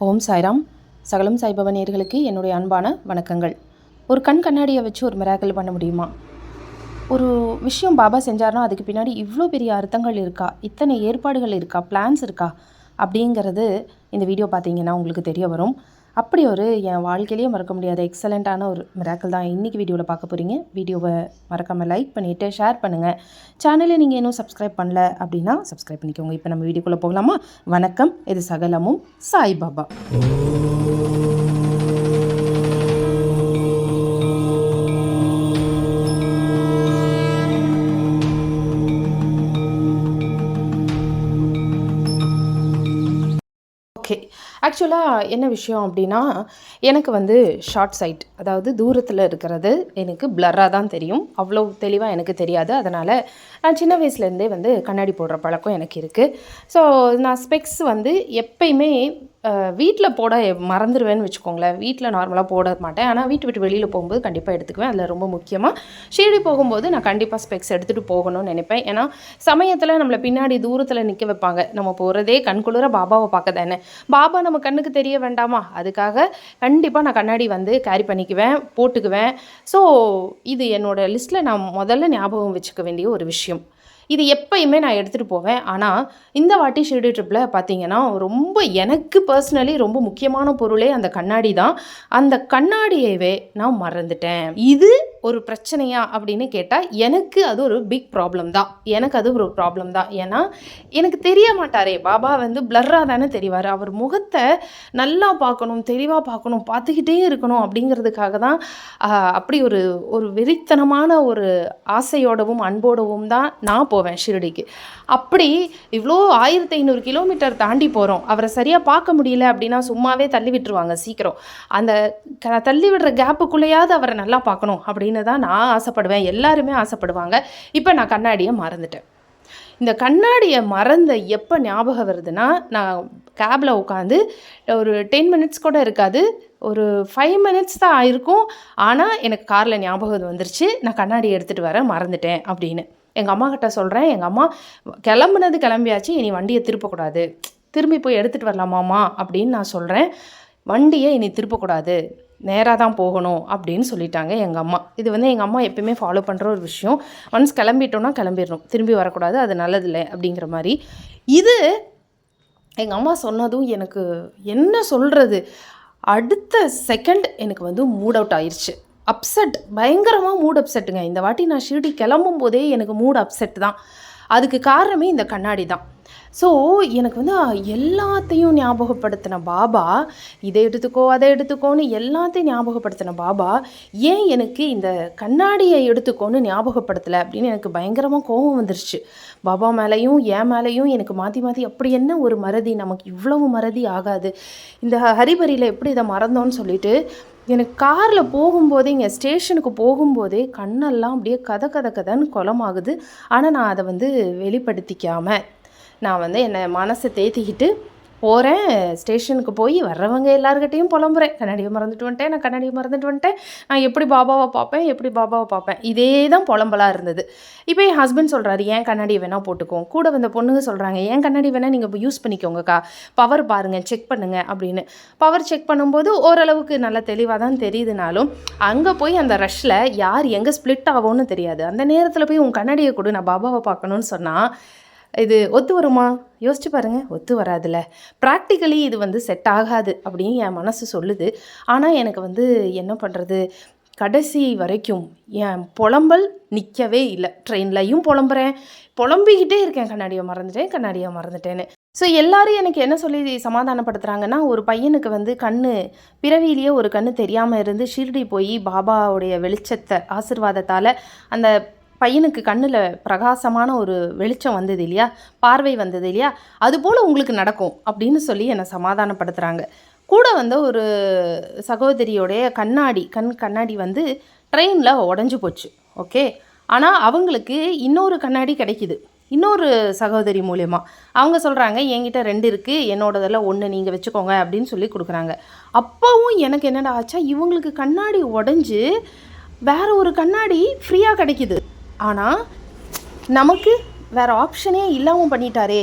ஓம் சாய்ராம். சகலம் சாய்பவ நேயர்களுக்கு என்னுடைய அன்பான வணக்கங்கள். ஒரு கண்ணாடியை வச்சு ஒரு மிராக்கிள் பண்ண முடியுமா? ஒரு விஷயம் பாபா செஞ்சார்னா அதுக்கு பின்னாடி இவ்வளோ பெரிய அர்த்தங்கள் இருக்கா, இத்தனை ஏற்பாடுகள் இருக்கா, பிளான்ஸ் இருக்கா அப்படிங்கிறது இந்த வீடியோ பார்த்தீங்கன்னா உங்களுக்கு தெரிய வரும். அப்படி ஒரு என் வாழ்க்கையிலேயே மறக்க முடியாத எக்ஸலண்ட்டான ஒரு மிராக்கிள் தான் இன்றைக்கி வீடியோவில் பார்க்க போகிறீங்க. வீடியோவை மறக்காமல் லைக் பண்ணிவிட்டு ஷேர் பண்ணுங்கள். சேனலை நீங்கள் இன்னும் சப்ஸ்கிரைப் பண்ணல அப்படின்னா சப்ஸ்கிரைப் பண்ணிக்கோங்க. இப்போ நம்ம வீடியோக்குள்ளே போகலாமா? வணக்கம். இது சகலமும் சாய்பாபா. ஓகே, ஆக்சுவலாக என்ன விஷயம் அப்படின்னா, எனக்கு ஷார்ட் சைட், அதாவது தூரத்தில் இருக்கிறது எனக்கு பிளராக தான் தெரியும். அவ்வளோ தெளிவாக எனக்கு தெரியாது. அதனால் நான் சின்ன வயசுலேருந்தே கண்ணாடி போடுற பழக்கம் எனக்கு இருக்குது. ஸோ நான் ஸ்பெக்ஸ் எப்பயுமே வீட்டில் போட மறந்துடுவேன்னு வச்சுக்கோங்களேன். வீட்டில் நார்மலாக போட மாட்டேன். ஆனால் வீட்டு விட்டு வெளியில் போகும்போது கண்டிப்பாக எடுத்துக்குவேன். அதில் ரொம்ப முக்கியமாக ஷீரடி போகும்போது நான் கண்டிப்பாக ஸ்பெக்ஸ் எடுத்துகிட்டு போகணும்னு நினைப்பேன். ஏன்னா சமயத்தில் நம்மளை பின்னாடி தூரத்தில் நிற்க வைப்பாங்க. நம்ம போகிறதே கண்குளிர பாபாவை பார்க்க தானே. பாபா நம்ம கண்ணுக்கு தெரிய வேண்டாமா? அதுக்காக கண்டிப்பாக நான் கண்ணாடி கேரி பண்ணிக்குவேன், போட்டுக்குவேன். ஸோ இது என்னோடய லிஸ்ட்டில் நான் முதல்ல ஞாபகம் வச்சுக்க வேண்டிய ஒரு விஷயம். இது எப்பயுமே நான் எடுத்துகிட்டு போவேன். ஆனால் இந்த வாட்டி ஷிரடி ட்ரிப்பில் பார்த்தீங்கன்னா ரொம்ப எனக்கு பர்சனலி ரொம்ப முக்கியமான பொருளே அந்த கண்ணாடி தான். அந்த கண்ணாடியவே நான் மறந்துட்டேன். இது ஒரு பிரச்சனையா அப்படின்னு கேட்டால் எனக்கு அது ஒரு பிக் ப்ராப்ளம் தான். ஏன்னா எனக்கு தெரிய மாட்டாரே. பாபா பிளர்ராக தானே தெரிவார். அவர் முகத்தை நல்லா பார்க்கணும், தெளிவாக பார்க்கணும், பார்த்துக்கிட்டே இருக்கணும் அப்படிங்கிறதுக்காக தான் அப்படி ஒரு ஒரு வெறித்தனமான ஒரு ஆசையோடவும் அன்போடவும் தான் நான் போவேன் ஷிரடிக்கு. அப்படி இவ்வளோ 1500 கிலோமீட்டர் தாண்டி போகிறோம். அவரை சரியாக பார்க்க முடியல அப்படின்னா சும்மாவே தள்ளி விட்டுருவாங்க சீக்கிரம். அந்த தள்ளி விடுற கேப்புக்குள்ளேயாவது அவரை நல்லா பார்க்கணும் அப்படின்னு தான் நான் ஆசைப்படுவேன். எல்லாருமே ஆசைப்படுவாங்க. இப்போ நான் கண்ணாடியை மறந்துட்டேன். இந்த கண்ணாடியை மறந்த எப்போ ஞாபகம் வருதுன்னா, நான் கேபில் உட்காந்து ஒரு 10 மினிட்ஸ் கூட இருக்காது, ஒரு 5 மினிட்ஸ் தான் ஆயிருக்கும். ஆனால் எனக்கு காரில் ஞாபகம் வந்துருச்சு, நான் கண்ணாடி எடுத்துகிட்டு வர மறந்துட்டேன் அப்படின்னு. எங்கள் அம்மா கிட்ட சொல்கிறேன். எங்கள் அம்மா கிளம்பியாச்சு, இனி வண்டியை திருப்பக்கூடாது, திரும்பி போய் எடுத்துகிட்டு வரலாமாம்மா அப்படின்னு நான் சொல்கிறேன். வண்டியை இனி திருப்பக்கூடாது, நேராக தான் போகணும் அப்படின்னு சொல்லிட்டாங்க எங்கள் அம்மா. இது எங்கள் அம்மா எப்பயுமே ஃபாலோ பண்ணுற ஒரு விஷயம். ஒன்ஸ் கிளம்பிட்டோன்னா கிளம்பிடணும், திரும்பி வரக்கூடாது, அது நல்லதில்லை அப்படிங்கிற மாதிரி. இது எங்கள் அம்மா சொன்னதும் எனக்கு என்ன சொல்கிறது, அடுத்த செகண்ட் எனக்கு மூட் அவுட் ஆயிடுச்சு. அப்செட், பயங்கரமாக மூட் அப்செட்டுங்க. இந்த வாட்டி நான் ஷிரடி கிளம்பும் போதே எனக்கு மூட் அப்செட் தான். அதுக்கு காரணமே இந்த கண்ணாடி தான். ஸோ எனக்கு எல்லாத்தையும் ஞாபகப்படுத்தின பாபா, இதை எடுத்துக்கோ அதை எடுத்துக்கோன்னு எல்லாத்தையும் ஞாபகப்படுத்தின பாபா ஏன் எனக்கு இந்த கண்ணாடியை எடுத்துக்கோன்னு ஞாபகப்படுத்தலை அப்படின்னு எனக்கு பயங்கரமாக கோபம் வந்துருச்சு. பாபா மேலேயும் என் மேலேயும் எனக்கு மாற்றி மாற்றி அப்படி என்ன ஒரு மறதி, நமக்கு இவ்வளவு மறதி ஆகாது, இந்த ஹரிபரியில் எப்படி இதை மறந்தோன்னு சொல்லிட்டு எனக்கு காரில் போகும்போதே, இங்கே ஸ்டேஷனுக்கு போகும்போதே கண்ணெல்லாம் அப்படியே கதன்னு குளமாகுது. ஆனால் நான் அதை வெளிப்படுத்திக்காமல் நான் என்னை மனசை தேத்திக்கிட்டு போகிறேன். ஸ்டேஷனுக்கு போய் வர்றவங்க எல்லாருக்கிட்டையும் புலம்புறேன், கண்ணாடியை மறந்துட்டு வந்துட்டேன், நான் எப்படி பாபாவை பார்ப்பேன். இதே தான் புலம்பலாக இருந்தது. இப்போ என் ஹஸ்பண்ட் சொல்கிறாரு, ஏன் கண்ணாடியை வேணால் போட்டுக்கோம். கூட வந்த பொண்ணுங்க சொல்கிறாங்க, ஏன் கண்ணாடி வேணால் நீங்கள் யூஸ் பண்ணிக்கோங்கக்கா, பவர் பாருங்கள், செக் பண்ணுங்கள் அப்படின்னு. பவர் செக் பண்ணும்போது ஓரளவுக்கு நல்லா தெளிவாக தான் தெரியுதுனாலும் அங்கே போய் அந்த ரஷ்ஷில் யார் எங்கே ஸ்ப்ளிட் ஆகும்னு தெரியாது. அந்த நேரத்தில் போய் உன் கண்ணாடியை கொடு, நான் பாபாவை பார்க்கணுன்னு சொன்னால் இது ஒத்து வருமா? யோசிச்சு பாருங்கள், ஒத்து வராதுல்ல. ப்ராக்டிக்கலி இது செட் ஆகாது அப்படின்னு என் மனசு சொல்லுது. ஆனால் எனக்கு என்ன பண்ணுறது, கடைசி வரைக்கும் என் புலம்பல் நிற்கவே இல்லை. ட்ரெயின்லையும் புலம்பிக்கிட்டே இருக்கேன், கண்ணாடியை மறந்துட்டேன்னு. ஸோ எல்லோரும் எனக்கு என்ன சொல்லி சமாதானப்படுத்துகிறாங்கன்னா, ஒரு பையனுக்கு கண்ணு பிறவியிலேயே ஒரு கண்ணு தெரியாமல் இருந்து ஷிரடி போய் பாபாவுடைய வெளிச்சத்தை ஆசீர்வாதத்தால் அந்த பையனுக்கு கண்ணில் பிரகாசமான ஒரு வெளிச்சம் வந்தது இல்லையா, பார்வை வந்தது இல்லையா, அதுபோல் உங்களுக்கு நடக்கும் அப்படின்னு சொல்லி என்னை சமாதானப்படுத்துகிறாங்க. கூட ஒரு சகோதரியோடைய கண்ணாடி ட்ரெயினில் உடஞ்சி போச்சு. ஓகே, ஆனால் அவங்களுக்கு இன்னொரு கண்ணாடி கிடைக்கிது, இன்னொரு சகோதரி மூலயமா. அவங்க சொல்கிறாங்க, என்கிட்ட 2 இருக்குது, என்னோடதெல்லாம் 1 நீங்கள் வச்சுக்கோங்க அப்படின்னு சொல்லி கொடுக்குறாங்க. அப்போவும் எனக்கு என்னடா ஆச்சா, இவங்களுக்கு கண்ணாடி உடஞ்சி வேறு ஒரு கண்ணாடி ஃப்ரீயாக கிடைக்கிது. ஆனால் நமக்கு வேறு ஆப்ஷனே இல்லாமல் பண்ணிட்டாரே.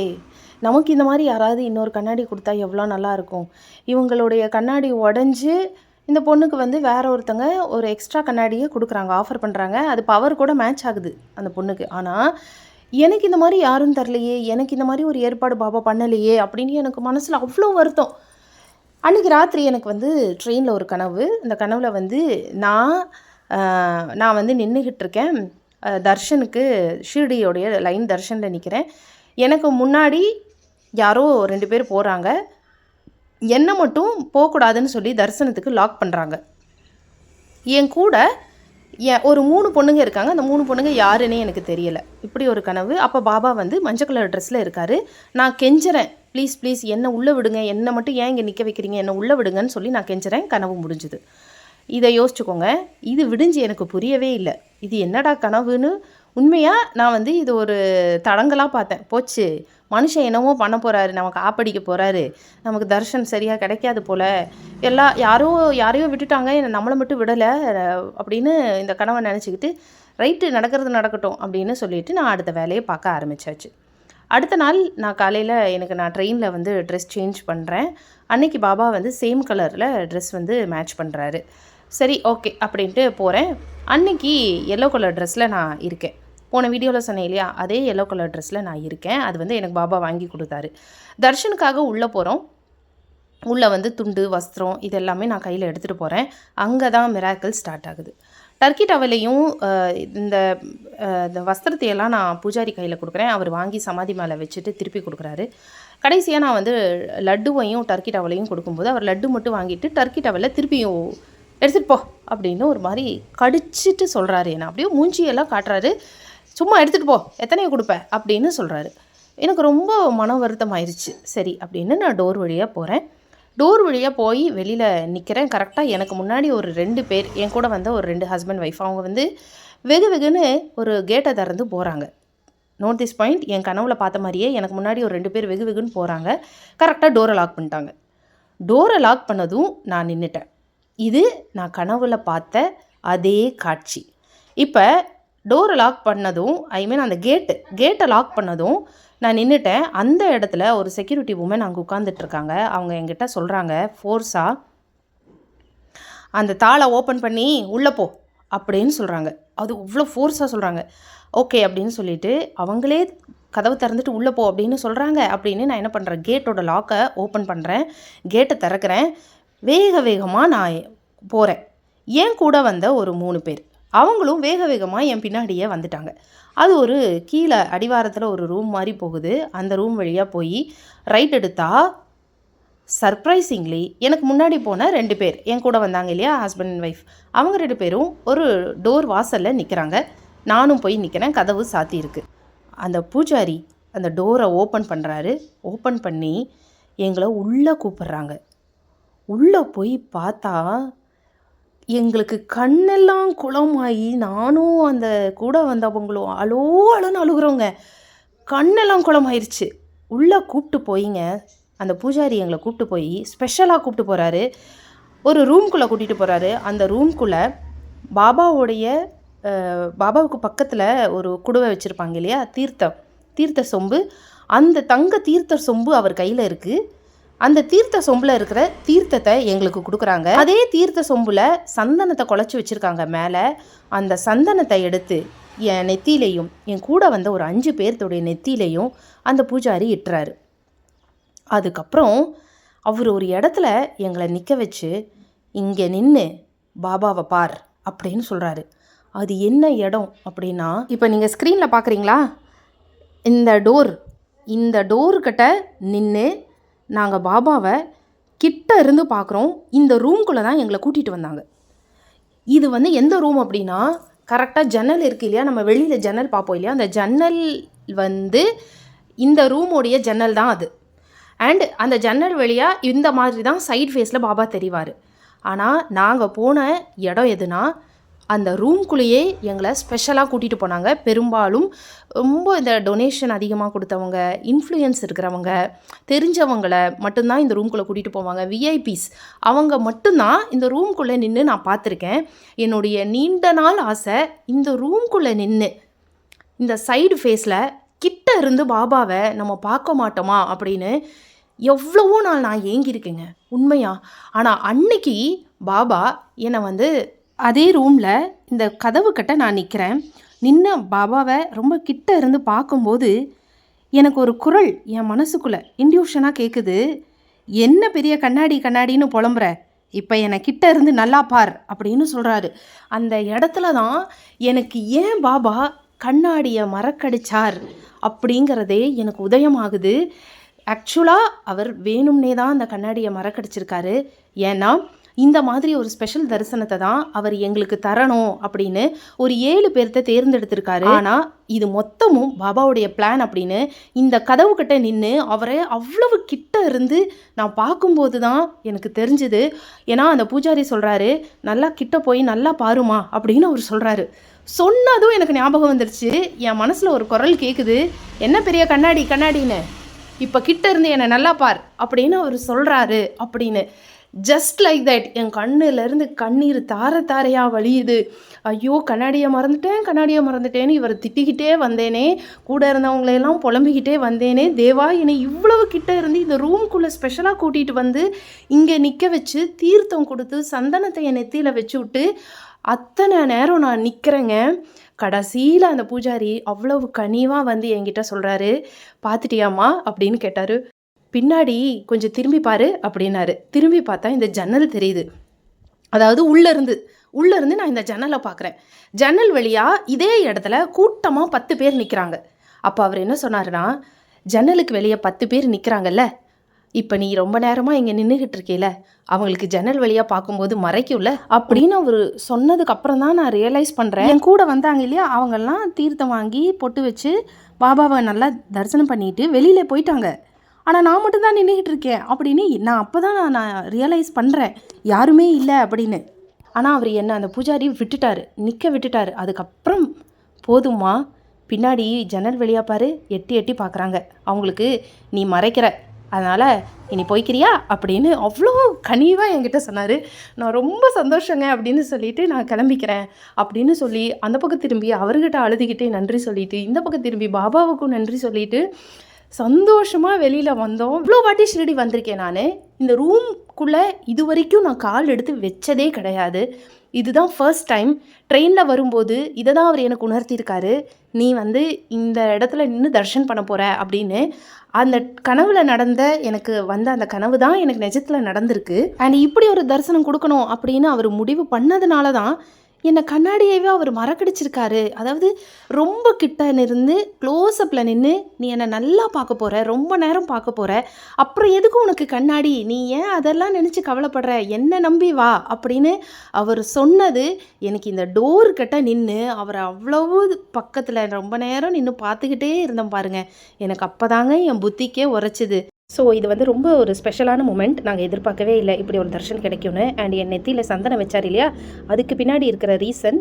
நமக்கு இந்த மாதிரி யாராவது இன்னொரு கண்ணாடி கொடுத்தா எவ்வளோ நல்லாயிருக்கும். இவங்களுடைய கண்ணாடி உடஞ்சி இந்த பொண்ணுக்கு வந்து வேற ஒருத்தங்க ஒரு எக்ஸ்ட்ரா கண்ணாடியை கொடுக்குறாங்க, ஆஃபர் பண்ணுறாங்க. அது பவர் கூட மேட்ச் ஆகுது அந்த பொண்ணுக்கு. ஆனால் எனக்கு இந்த மாதிரி யாரும் தரலையே, எனக்கு இந்த மாதிரி ஒரு ஏற்பாடு பாபா பண்ணலையே அப்படின்னு எனக்கு மனசில் அவ்வளோ வருத்தம். அன்றைக்கி ராத்திரி எனக்கு வந்து ட்ரெயினில் ஒரு கனவு. அந்த கனவில் வந்து நான் வந்து நின்றுக்கிட்டு இருக்கேன். தர்ஷனுக்கு ஷீரடியோடைய லைன் தர்ஷனில் நிற்கிறேன். எனக்கு முன்னாடி யாரோ 2 பேர் போகிறாங்க. என்னை மட்டும் போகக்கூடாதுன்னு சொல்லி தரிசனத்துக்கு லாக் பண்ணுறாங்க. என் கூட ஒரு 3 பொண்ணுங்க இருக்காங்க. அந்த 3 பொண்ணுங்க யாருன்னே எனக்கு தெரியலை. இப்படி ஒரு கனவு. அப்போ பாபா வந்து மஞ்சள் கலர் ட்ரெஸ்ஸில் இருக்கார். நான் கெஞ்சுறேன், ப்ளீஸ் ப்ளீஸ் என்னை உள்ளே விடுங்க, என்னை மட்டும் ஏன் இங்கே நிற்க வைக்கிறீங்க, என்னை உள்ளே விடுங்கன்னு சொல்லி நான் கெஞ்சுறேன். கனவு முடிஞ்சுது. இதை யோசிச்சுக்கோங்க. இது விடிஞ்சு எனக்கு புரியவே இல்லை. இது என்னடா கனவுன்னு உண்மையாக நான் வந்து இது ஒரு தடங்கலாக பார்த்தேன். போச்சு, மனுஷன் என்னவோ பண்ண போகிறாரு, நமக்கு ஆப்படிக்க போகிறாரு, நமக்கு தர்ஷன் சரியாக கிடைக்காது போல், யாரையோ விட்டுட்டாங்க, நம்மளை மட்டும் விடலை அப்படின்னு இந்த கனவை நினச்சிக்கிட்டு ரைட்டு நடக்கிறது நடக்கட்டும் அப்படின்னு சொல்லிவிட்டு நான் அடுத்த வேலையை பார்க்க ஆரம்பித்தாச்சு. அடுத்த நாள் நான் காலையில் நான் ட்ரெயினில் வந்து ட்ரெஸ் சேஞ்ச் பண்ணுறேன். அன்றைக்கி பாபா வந்து சேம் கலரில் ட்ரெஸ் வந்து மேட்ச் பண்ணுறாரு. சரி ஓகே அப்படின்ட்டு போகிறேன். அன்றைக்கி எல்லோ கலர் ட்ரெஸ்ஸில் நான் இருக்கேன். போன வீடியோவில் சொன்னேன் இல்லையா, அதே எல்லோ கலர் ட்ரெஸ்ஸில் நான் இருக்கேன். அது வந்து எனக்கு பாபா வாங்கி கொடுத்தாரு. தர்ஷனுக்காக உள்ளே போகிறோம். உள்ளே வந்து துண்டு வஸ்திரம் இது எல்லாமே நான் கையில் எடுத்துகிட்டு போகிறேன். அங்கே தான் மிராக்கிள் ஸ்டார்ட் ஆகுது. டர்க்கி டவலையும் இந்த வஸ்திரத்தையெல்லாம் நான் பூஜாரி கையில் கொடுக்குறேன். அவர் வாங்கி சமாதி மேலே வச்சுட்டு திருப்பி கொடுக்குறாரு. கடைசியாக நான் வந்து லட்டுவையும் டர்க்கி டவலையும் கொடுக்கும்போது அவர் லட்டு மட்டும் வாங்கிட்டு டர்க்கி டவலை திருப்பியும் எடுத்துகிட்டு போ அப்படின்னு ஒரு மாதிரி கடிச்சிட்டு சொல்கிறாரு. என்ன அப்படியே மூஞ்சியெல்லாம் காட்டுறாரு. சும்மா எடுத்துகிட்டு போ, எத்தனையோ கொடுப்பேன் அப்படின்னு சொல்கிறாரு. எனக்கு ரொம்ப மன வருத்தம் ஆயிடுச்சு. சரி அப்படின்னு நான் டோர் வழியாக போகிறேன். டோர் வழியாக போய் வெளியில் நிற்கிறேன். கரெக்டாக எனக்கு முன்னாடி ஒரு 2 பேர், என் கூட வந்த ஒரு 2 ஹஸ்பண்ட் ஒய்ஃப், அவங்க வந்து வெகுன்னு ஒரு கேட்டை திறந்து போகிறாங்க. நோட் திஸ் பாயிண்ட், என் கனவில் பார்த்த மாதிரியே எனக்கு முன்னாடி ஒரு 2 பேர் வெகுன்னு போகிறாங்க. கரெக்டாக டோரை லாக் பண்ணிட்டாங்க. டோரை லாக் பண்ணதும் நான் நின்றுட்டேன். இது நான் கனவில் பார்த்த அதே காட்சி. இப்போ டோரை லாக் பண்ணதும், அந்த கேட்டை லாக் பண்ணதும் நான் நின்றுட்டேன். அந்த இடத்துல ஒரு செக்யூரிட்டி உமன் அங்கே உட்காந்துட்ருக்காங்க. அவங்க என்கிட்ட சொல்கிறாங்க ஃபோர்ஸாக, அந்த தாளை ஓப்பன் பண்ணி உள்ளே போ அப்படின்னு சொல்கிறாங்க. அது இவ்வளோ ஃபோர்ஸாக சொல்கிறாங்க. ஓகே அப்படின்னு சொல்லிவிட்டு அவங்களே கதவு திறந்துட்டு உள்ளே போ அப்படின்னு சொல்கிறாங்க. அப்படின்னு நான் என்ன பண்ணுறேன், கேட்டோட லாக்கை ஓப்பன் பண்ணுறேன், கேட்டை திறக்கிறேன். வேகமாக நான் போகிறேன். என் கூட வந்த ஒரு 3 பேர் அவங்களும் வேகமாக என் பின்னாடியே வந்துட்டாங்க. அது ஒரு கீழே அடிவாரத்தில் ஒரு ரூம் மாதிரி போகுது. அந்த ரூம் வழியாக போய் ரைட் எடுத்தால் சர்ப்ரைசிங்லி எனக்கு முன்னாடி போன 2 பேர் என் கூட வந்தாங்க இல்லையா, ஹஸ்பண்ட் அண்ட் ஒய்ஃப், அவங்க 2 பேரும் ஒரு டோர் வாசலில் நிற்கிறாங்க. நானும் போய் நிற்கிறேன். கதவு சாத்தி இருக்குது. அந்த பூஜாரி அந்த டோரை ஓப்பன் பண்ணுறாரு. ஓப்பன் பண்ணி எங்களை உள்ளே கூப்பிட்றாங்க. உள்ளே போய் பார்த்தா எங்களுக்கு கண்ணெல்லாம் குளமாகி, நானும் அந்த கூட வந்தவங்களும் அழுன்னு அழுகுறோங்க. கண்ணெல்லாம் குளமாயிருச்சு. உள்ளே கூப்பிட்டு போயிங்க, அந்த பூஜாரி எங்களை கூப்பிட்டு போய் ஸ்பெஷலாக கூப்பிட்டு போகிறாரு. ஒரு ரூம்குள்ளே கூட்டிகிட்டு போகிறாரு. அந்த ரூம்குள்ளே பாபாவுக்கு பக்கத்தில் ஒரு குடுவை வச்சுருப்பாங்க இல்லையா, தீர்த்த சொம்பு. அந்த தங்க தீர்த்த சொம்பு அவர் கையில் இருக்குது. அந்த தீர்த்த சொம்பில் இருக்கிற தீர்த்தத்தை எங்களுக்கு கொடுக்குறாங்க. அதே தீர்த்த சொம்பில் சந்தனத்தை குழச்சி வச்சுருக்காங்க மேலே. அந்த சந்தனத்தை எடுத்து என் நெத்தியிலையும் என் கூட வந்த ஒரு 5 பேர்த்துடைய நெத்தியிலையும் அந்த பூஜாரி இட்டுறாரு. அதுக்கப்புறம் அவர் ஒரு இடத்துல எங்களை நிற்க வச்சு, இங்கே நின்று பாபாவை பார் அப்படின்னு சொல்கிறாரு. அது என்ன இடம் அப்படின்னா, இப்போ நீங்கள் ஸ்க்ரீனில் பார்க்குறீங்களா, இந்த டோர்கிட்ட நின்று நாங்கள் பாபாவை கிட்ட இருந்து பார்க்குறோம். இந்த ரூம்குள்ளே தான் எங்களை கூட்டிகிட்டு வந்தாங்க. இது வந்து எந்த ரூம் அப்படின்னா, கரெக்டாக ஜன்னல் இருக்குது இல்லையா, நம்ம வெளியில் ஜன்னல் பார்ப்போம் இல்லையா, அந்த ஜன்னல் வந்து இந்த ரூமோடைய ஜன்னல் தான் அது. அண்ட் அந்த ஜன்னல் வழியாக இந்த மாதிரி தான் சைட் ஃபேஸில் பாபா தெரிவார். ஆனால் நாங்கள் போன இடம் எதுனா, அந்த ரூம்குள்ளேயே எங்களை ஸ்பெஷலாக கூட்டிகிட்டு போனாங்க. பெரும்பாலும் ரொம்ப இந்த டொனேஷன் அதிகமாக கொடுத்தவங்க, இன்ஃப்ளூயன்ஸ் இருக்கிறவங்க, தெரிஞ்சவங்களை மட்டும்தான் இந்த ரூம்குள்ளே கூட்டிகிட்டு போவாங்க. விஐபிஸ் அவங்க மட்டும்தான் இந்த ரூம்குள்ளே நின்று நான் பார்த்துருக்கேன். என்னுடைய நீண்ட நாள் ஆசை, இந்த ரூம்குள்ளே நின்று இந்த சைடு ஃபேஸில் கிட்ட இருந்து பாபாவை நம்ம பார்க்க மாட்டோமா அப்படின்னு எவ்வளவோ நாள் நான் ஏங்கியிருக்கேங்க உண்மையா. ஆனால் அன்னைக்கு பாபா என்னை வந்து அதே ரூமில் இந்த கதவு கிட்ட நான் நிற்கிறேன். நின்று பாபாவை ரொம்ப கிட்ட இருந்து பார்க்கும்போது எனக்கு ஒரு குரல் என் மனசுக்குள்ளே இன்ட்யூஷனாக கேட்குது, என்ன பெரிய கண்ணாடி கண்ணாடின்னு புலம்புற, இப்போ என்னை கிட்ட இருந்து நல்லா பார் அப்படின்னு சொல்கிறாரு. அந்த இடத்துல தான் எனக்கு ஏன் பாபா கண்ணாடியை மறக்கடிச்சார் அப்படிங்கிறதே எனக்கு உதயமாகுது. ஆக்சுவலாக அவர் வேணும்னே தான் அந்த கண்ணாடியை மறக்கடிச்சிருக்காரு. ஏன்னா இந்த மாதிரி ஒரு ஸ்பெஷல் தரிசனத்தை தான் அவர் எங்களுக்கு தரணும் அப்படின்னு ஒரு 7 பேர்த்த தேர்ந்தெடுத்திருக்காரு. ஆனால் இது மொத்தமும் பாபாவுடைய பிளான் அப்படின்னு இந்த கதவு கிட்ட நின்று அவரை அவ்வளவு கிட்ட இருந்து நான் பார்க்கும்போது தான் எனக்கு தெரிஞ்சுது. ஏன்னா அந்த பூஜாரி சொல்கிறாரு, நல்லா கிட்ட போய் நல்லா பாருமா அப்படின்னு அவர் சொல்கிறாரு. சொன்னதும் எனக்கு ஞாபகம் வந்துருச்சு. என் மனசில் ஒரு குரல் கேட்குது, என்ன பெரிய கண்ணாடி கண்ணாடின்னு, இப்போ கிட்ட இருந்து என்னை நல்லா பார் அப்படின்னு அவர் சொல்கிறாரு அப்படின்னு. ஜஸ்ட் லைக் தட் என் கண்ணுலேருந்து கண்ணீர் தார தாரையாக வழியுது. ஐயோ கண்ணாடியை மறந்துட்டேன்னு இவர் திட்டிக்கிட்டே வந்தேனே, கூட இருந்தவங்களையெல்லாம் புலம்பிக்கிட்டே வந்தேனே, தேவா என்னை இவ்வளவு கிட்ட இருந்து இந்த ரூம்குள்ளே ஸ்பெஷலாக கூட்டிகிட்டு வந்து இங்கே நிற்க வச்சு தீர்த்தம் கொடுத்து சந்தனத்தை என் நெத்தியில் வச்சு விட்டு அத்தனை நேரம் நான் நிற்கிறேங்க. கடைசியில் அந்த பூஜாரி அவ்வளவு கனிவாக வந்து என்கிட்ட சொல்கிறாரு, பார்த்துட்டியாம்மா அப்படின்னு கேட்டார். பின்னாடி கொஞ்சம் திரும்பி பாரு அப்படின்னாரு. திரும்பி பார்த்தா இந்த ஜன்னல் தெரியுது. அதாவது உள்ளேருந்து நான் இந்த ஜன்னலை பார்க்குறேன். ஜன்னல் வழியாக இதே இடத்துல கூட்டமாக 10 பேர் நிற்கிறாங்க. அப்போ அவர் என்ன சொன்னார்னா, ஜன்னலுக்கு வெளியே 10 பேர் நிற்கிறாங்கல்ல, இப்போ நீ ரொம்ப நேரமாக இங்கே நின்றுக்கிட்டு இருக்கேல, அவங்களுக்கு ஜன்னல் வழியாக பார்க்கும்போது மறைக்கும்ல அப்படின்னு அவர் சொன்னதுக்கப்புறம் தான் நான் ரியலைஸ் பண்ணுறேன். என் கூட வந்தாங்க இல்லையா, அவங்கெல்லாம் தீர்த்தம் வாங்கி பொட்டு வச்சு பாபாவை நல்லா தரிசனம் பண்ணிட்டு வெளியில் போயிட்டாங்க. ஆனால் நான் மட்டும்தான் நின்றுக்கிட்டு இருக்கேன் அப்படின்னு நான் அப்போ தான் நான் ரியலைஸ் பண்ணுறேன் யாருமே இல்லை அப்படின்னு. ஆனால் அவர் என்ன அந்த பூஜாரி நிற்க விட்டுட்டார். அதுக்கப்புறம் போதுமா, பின்னாடி ஜன்னல் வெளியாக பாரு, எட்டி பார்க்குறாங்க, அவங்களுக்கு நீ மறைக்கிற, அதனால் இனி போய்க்கிறியா அப்படின்னு அவ்வளோ கனிவாக என்கிட்ட சொன்னார். நான் ரொம்ப சந்தோஷங்க அப்படின்னு சொல்லிவிட்டு நான் கிளம்பிக்கிறேன் அப்படின்னு சொல்லி அந்த பக்கம் திரும்பி அவர்கிட்ட அழுதுகிட்டே நன்றி சொல்லிவிட்டு இந்த பக்கம் திரும்பி பாபாவுக்கும் நன்றி சொல்லிவிட்டு சந்தோஷமாக வெளியில் வந்தோம். இவ்வளோ வாட்டி ஷிரடி வந்திருக்கேன் நான். இந்த ரூம்குள்ளே இது வரைக்கும் நான் கால் எடுத்து வச்சதே கிடையாது. இதுதான் ஃபர்ஸ்ட் டைம். ட்ரெயினில் வரும்போது இதை தான் அவர் எனக்கு உணர்த்தியிருக்காரு, நீ வந்து இந்த இடத்துல நின்று தர்ஷன் பண்ண போகிற அப்படின்னு. அந்த கனவுல நடந்த எனக்கு வந்த அந்த கனவு தான் எனக்கு நிஜத்தில் நடந்திருக்கு. அண்ட் இப்படி ஒரு தரிசனம் கொடுக்கணும் அப்படின்னு அவர் முடிவு பண்ணதுனால தான் என்னை கண்ணாடியவே அவர் மறக்கடிச்சிருக்காரு. அதாவது ரொம்ப கிட்ட இருந்து க்ளோஸ்அப்பில் நின்று நீ என்னை நல்லா பார்க்க போகிற, ரொம்ப நேரம் பார்க்க போகிற, அப்புறம் எதுக்கும் உனக்கு கண்ணாடி, நீ ஏன் அதெல்லாம் நினச்சி கவலைப்படுற, என்னை நம்பி வா அப்படின்னு அவர் சொன்னது. எனக்கு இந்த டோர் கிட்ட நின்று அவரை அவ்வளவு பக்கத்தில் ரொம்ப நேரம் நின்று பார்த்துக்கிட்டே இருந்தேன் பாருங்கள். எனக்கு அப்போ தாங்க என் புத்திக்கே உரைச்சிது. ஸோ இது வந்து ரொம்ப ஒரு ஸ்பெஷலான மூமெண்ட். நாங்கள் எதிர்பார்க்கவே இல்லை இப்படி ஒரு தர்ஷன் கிடைக்கும்னு. அண்ட் என் நெத்தியில் சந்தனம் வச்சார் இல்லையா, அதுக்கு பின்னாடி இருக்கிற ரீசன்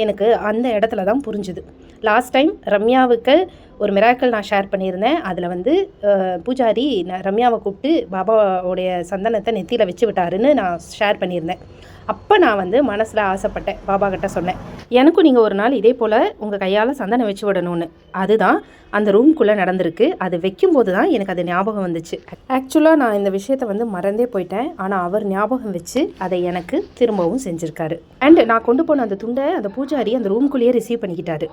எனக்கு அந்த இடத்துல தான் புரிஞ்சுது. லாஸ்ட் டைம் ரம்யாவுக்கு ஒரு மிராக்கிள் நான் ஷேர் பண்ணியிருந்தேன். அதில் வந்து பூஜாரி ரம்யாவை கூப்பிட்டு பாபாவோடைய சந்தனத்தை நெத்தியில் வச்சு விட்டாருன்னு நான் ஷேர் பண்ணியிருந்தேன். அப்போ நான் வந்து மனசில் ஆசைப்பட்டேன், பாபா கிட்ட சொன்னேன், எனக்கும் நீங்கள் ஒரு நாள் இதே போல் உங்கள் கையால் சந்தனம் வச்சு விடணும்னு. அதுதான் அந்த ரூம்குள்ளே நடந்திருக்கு. அது வைக்கும்போது தான் எனக்கு அது ஞாபகம் வந்துச்சு. ஆக்சுவலாக நான் இந்த விஷயத்தை வந்து மறந்தே போயிட்டேன். ஆனால் அவர் ஞாபகம் வச்சு அதை எனக்கு திரும்பவும் செஞ்சுருக்காரு. அண்ட் நான் கொண்டு போன அந்த துண்டை அந்த பூஜாரி அந்த ரூம்குள்ளேயே ரிசீவ் பண்ணிக்கிட்டாரு.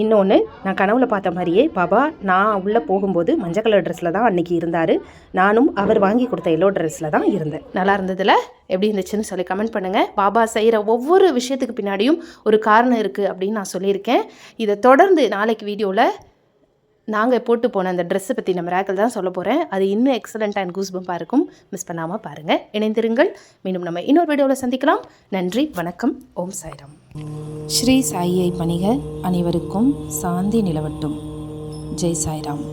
இன்னொன்று, நான் கனவுல பார்த்த மாதிரியே பாபா நான் உள்ளே போகும்போது மஞ்சள் கலர் ட்ரெஸ்ஸில் தான் அன்றைக்கி இருந்தார். நானும் அவர் வாங்கி கொடுத்த எல்லோ ட்ரெஸ்ஸில் தான் இருந்தேன். நல்லா இருந்ததில் எப்படி இருந்துச்சுன்னு சொல்லி கமெண்ட் பண்ணுங்கள். பாபா செய்கிற ஒவ்வொரு விஷயத்துக்கு பின்னாடியும் ஒரு காரணம் இருக்குது அப்படின்னு நான் சொல்லியிருக்கேன். இதை தொடர்ந்து நாளைக்கு வீடியோவில் நாங்கள் போட்டு போன அந்த ட்ரெஸ்ஸை பற்றி நம்ம மிராக்கிள் தான் சொல்ல போகிறேன். அது இன்னும் எக்ஸலண்ட் அண்ட் கூஸ்பம்பாக இருக்கும். மிஸ் பண்ணாமல் பாருங்கள், இணைந்திருங்கள். மீண்டும் நம்ம இன்னொரு வீடியோவில் சந்திக்கலாம். நன்றி, வணக்கம். ஓம் சாய்ராம். ஸ்ரீ சாயியை பணிக, அனைவருக்கும் சாந்தி நிலவட்டும். ஜெய் சாய்ராம்.